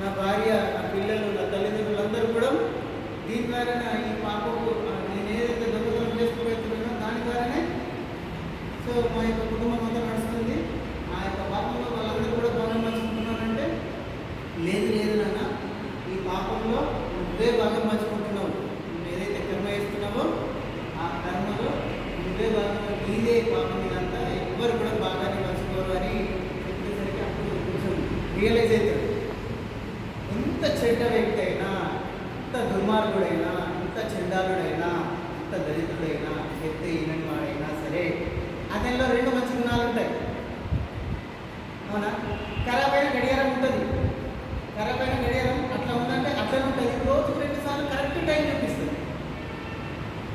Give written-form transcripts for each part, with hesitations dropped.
నా భార్య, నా పిల్లలు, నా తల్లిదండ్రులు అందరూ కూడా దీని ద్వారానే ఈ పాపకు నేను ఏదైతే దొంగతనం చేసుకోబోతున్నానో దాని ద్వారానే సో మా యొక్క కుటుంబం అంతా నడుస్తుంది. ఆ యొక్క పాపంలో వాళ్ళందరూ కూడా భాగం పంచుకుంటున్నారంటే లేదు లేదు నాన్న, ఈ పాపంలో నువ్వే భాగం పంచుకుంటున్నావు. నువ్వు ఏదైతే కర్మ చేస్తున్నావో ఆ కర్మలో నువ్వే భాగంగా నీదే పాపం ఇదంతా, ఎవ్వరు కూడా భాగాన్ని పంచుకోరు అని చెప్పేసరికి అప్పుడు కొంచెం రియలైజ్ అవుతాడు. ఎంత చెడ్డ వ్యక్తి అయినా, ఎంత దుర్మార్గుడైనా, ఎంత చండాలుడైనా, ఎంత దరిద్రుడైనా, వ్యక్తి ఈనని వాడైనా సరే అతనిలో రెండు మంచి గుణాలు ఉంటాయి. అవునా? ఖరాబ్ అయిన గడియారం ఉంటుంది. ఖరాబ్ అయిన గడియారం అట్లా ఉందంటే అట్లా ఉంటుంది. రోజుకు 2 సార్లు కరెక్ట్ టైం చూపిస్తుంది.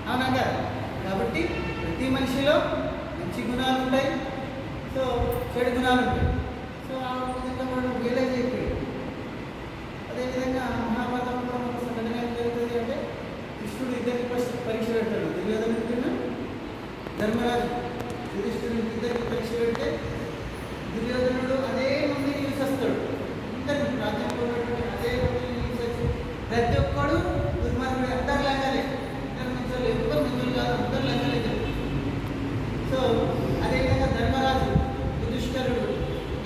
అవునా కదా? కాబట్టి ప్రతి మనిషిలో మంచి గుణాలు ఉంటాయి, సో చెడు గుణాలు ఉంటాయి. సో ఆ విధంగా మనం రియలైజ్ అయిపోయాడు. అదేవిధంగా మహాభారతంలో ఒక సంఘటన ఏం జరుగుతుంది అంటే కృష్ణుడు ఇద్దరికి పరీక్ష పెడతాడు. దుర్యోధనుడికి ధర్మరాజు యుధిష్ఠిరుడికి ఇద్దరికి పరీక్ష పెడితే దుర్యోధనుడు అదే మందిని యూస్ వస్తాడు. అందరినీ రాజ్యంలో ఉన్నటువంటి అదే మందిని యూస్ వచ్చి ప్రతి ఒక్కడు దుర్మార్గుడు, అందరు లంగలే, అందరు మంచోళ్ళు, ఎవ్వరు మంచోళ్ళు కాదు, అందరు లంగలే. సో అదేవిధంగా ధర్మరాజు యుధిష్ఠిరుడు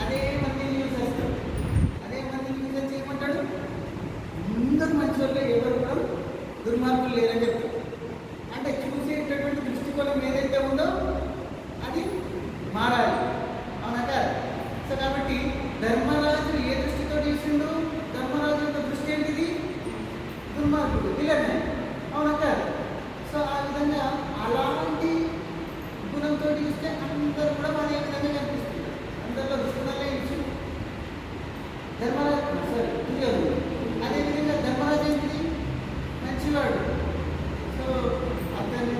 అదే మందిని యూస్ చేస్తాడు. అదే మందిని యూస్ వచ్చి ఏమంటాడు, అందరు మంచోళ్ళే, ఎవరు కూడా దుర్మార్గులు లేరని చెప్తాడు. అంటే చూసేటటువంటి దృష్టికోణం ఏదైతే ఉందో అది మారాలి. అవునా కాదు? సో కాబట్టి ధర్మరాజు ఏ దృష్టితో చూసిండు? ధర్మరాజు యొక్క దృష్టి ఏంటిది? దుర్మార్గుడు, విలన్. అవునా కాదు? సో ఆ విధంగా అలాంటి గుణంతో చూస్తే అందరూ కూడా అదే విధంగా కనిపిస్తుంది. అందరిలో దుష్టులే ఇచ్చు ధర్మరాజు దుర్యోధనుడు. అదేవిధంగా ధర్మరాజు ఏంటిది? మంచివాడు. సో అతను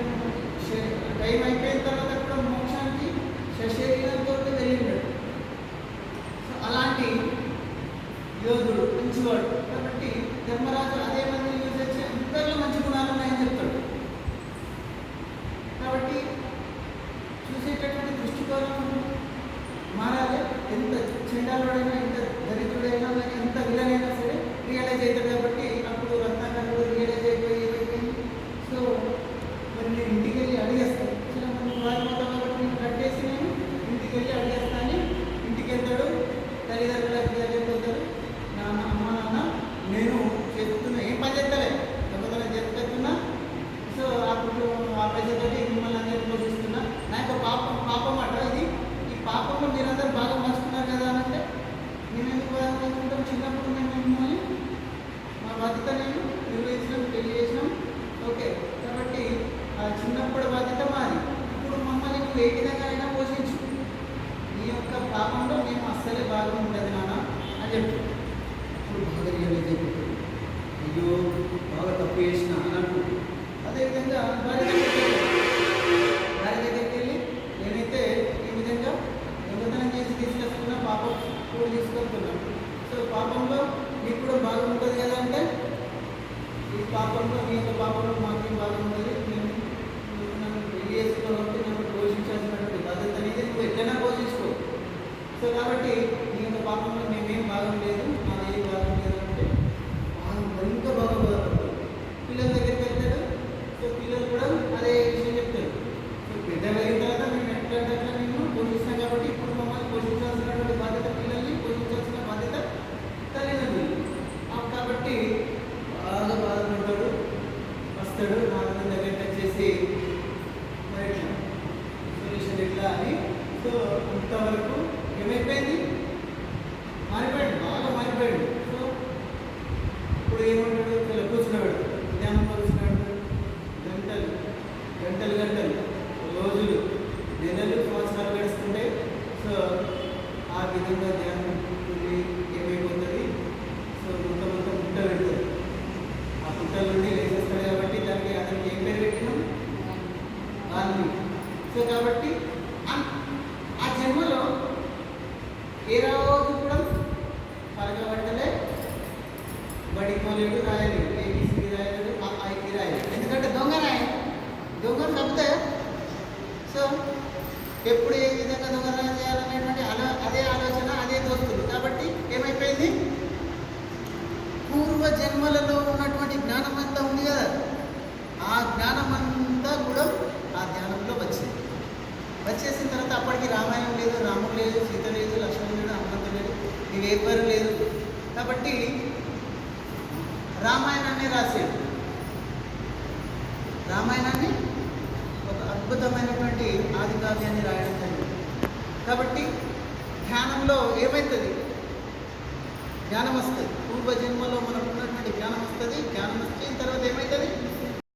టైం అయిపోయిన తర్వాత కూడా మోక్షానికి శరీరంతో వెళ్ళినాడు. సో అలాంటి యోధుడు, మంచివాడు. కాబట్టి ధర్మరాజు అదే మందిని యూజ్ చేసి అందరిలో మంచి గుణాలు ఉన్నాయని చెప్తాడు. కాబట్టి చూసేటటువంటి దృష్టికోణం మారాలి. ఎంత చండాలుడైనా, ఎంత దరిద్రుడైనా, ఎంత విలనైనా సరే రియలైజ్ అవుతాడు. కాబట్టి అప్పుడు రత్నాకరుడు రియలైజ్ అయిపోయి ఏమైపోయింది, సో మరి నేను ఇంటికి వెళ్ళి అడిగేస్తాను, చిన్న మంది వారిపోతాం కాబట్టి నేను కట్టేసి నేను ఇంటికి వెళ్ళి అడిగేస్తాను. ఇంటికి వెళ్తాడు, తల్లిదండ్రులకు వెళ్ళిపోతాడు. నాన్న, అమ్మ నాన్న నేను చెప్తున్నా, ఏం పని చేస్తలే, దొంగతనం చెప్తున్నా. సో అప్పుడు ఆ పైసతోటి మిమ్మల్ని అందరినీ పోషిస్తున్నా. నా యొక్క పాపం అట ఇది. ఈ పాపంలో మీరందరూ బాగా పంచుకున్నారు కదా అని అంటే నేను ఎందుకు బాగా పంచుకుంటాం? చిన్నప్పుడు మేము మిమ్మల్ని మా బాధ్యత నేను నిర్వహించడం, పెళ్లి చేసినాం. ఓకే, కాబట్టి ఆ చిన్నప్పుడు బాధ్యత మాది. ఇప్పుడు మమ్మల్ని నువ్వు ఏ విధంగా అయినా పోషించు. నీ యొక్క పాపంలో మేము అస్సలే బాగా ఉండదు నాన్న అని చెప్పి ఇప్పుడు బాగా రియలైజ్ అయిపోతుంది. అయ్యో బాగా తప్పు చేసిన అని అనుకుంటుంది. అదేవిధంగా భార్య దగ్గరికి వెళ్ళి నేనైతే ఈ విధంగా దొంగతనం చేసి తీసుకొస్తున్నా, పాపం కూడా తీసుకొస్తున్నాను. సో పాపంలో నీకు కూడా బాగా ఉంటుంది కదా అంటే ఈ పాపంలో, నీ యొక్క పాపంలో మాకేం బాగా ఉంటుంది, నేను నన్ను పెళ్లి చేసుకోవాలంటే నన్ను పోషించాల్సినటువంటి బాధ్యత అనేది నువ్వు ఎట్లైనా పోషించుకో. సో కాబట్టి నీ యొక్క పాపంలో మేమేం బాగుండలేదు, నాదేం బాగుండలేదు అంటే ఇంకా బాగా బాధపడతాడు. పిల్లల దగ్గరికి వెళ్తాడు. సో పిల్లలు కూడా అదే విషయం చెప్తారు. సో పెద్దగా అయిన తర్వాత మేము ఎట్లా మేము పోషిస్తాం కాబట్టి ఇప్పుడు మమ్మల్ని పోషించాల్సినటువంటి బాధ్యత, పిల్లల్ని పోషించాల్సిన బాధ్యత తల్లిదండ్రులు. కాబట్టి బాగా బాధపడతాడు. వస్తాడు నాన్న దగ్గరికి వచ్చేసి మరి ఎట్లా సొల్యూషన్ ఎట్లా అని. సో అంతవరకు ఏమైపోయింది, మారిపోయాడు, బాగా మారిపోయాడు. సో ఇప్పుడు ఏమంటాడు, ఇలా కూర్చున్నాడు, ధ్యానంలో కూర్చున్నాడు. గంటలు గంటలు గంటలు, రోజులు, నెలలు, సంవత్సరాలు గడుస్తుంటే సో ఆ విధంగా ధ్యానం ఏమైపోతుంది, సో మొత్తం పుట్ట పెడుతుంది. ఆ పుట్టల నుండి లేచేస్తాడు కాబట్టి దానికి అతనికి ఏం పేరు పెట్టినాం, గాంధీ. సో కాబట్టి ఆ జన్మలో ఏ రోజు కూడా పరగబట్టలే, బడికోలేడు, రాయలేడు, ఏబిసిడి రాయలేడు, ఐకి రాయలేడు. ఎందుకంటే దొంగ కాకపోతే సో ఎప్పుడు ఏ విధంగా దొంగతనం చేయాలనేటువంటి అదే ఆలోచన, అదే దోస్తులు. కాబట్టి ఏమైపోయింది, జన్మలలో ఉన్నటువంటి జ్ఞానం అంతా ఉంది కదా, ఆ జ్ఞానం అంతా కూడా ఆ ధ్యానంలో వచ్చింది. వచ్చేసిన తర్వాత అప్పటికి రామాయణం లేదు, రాముడు లేదు, సీత లేదు, లక్ష్మణుడు లేడు, హనుమంతుడు లేడు, ఇవేవ్వరు లేరు. కాబట్టి రామాయణాన్ని రాశాడు. రామాయణాన్ని ఒక అద్భుతమైనటువంటి ఆది కావ్యాన్ని రాయడం జరిగింది. కాబట్టి ధ్యానంలో ఏమవుతుంది? జ్ఞానం వస్తుంది. పూర్వజన్మలో మనకు ఉన్నటువంటి జ్ఞానం వస్తుంది. జ్ఞానం వచ్చిన తర్వాత ఏమవుతుంది?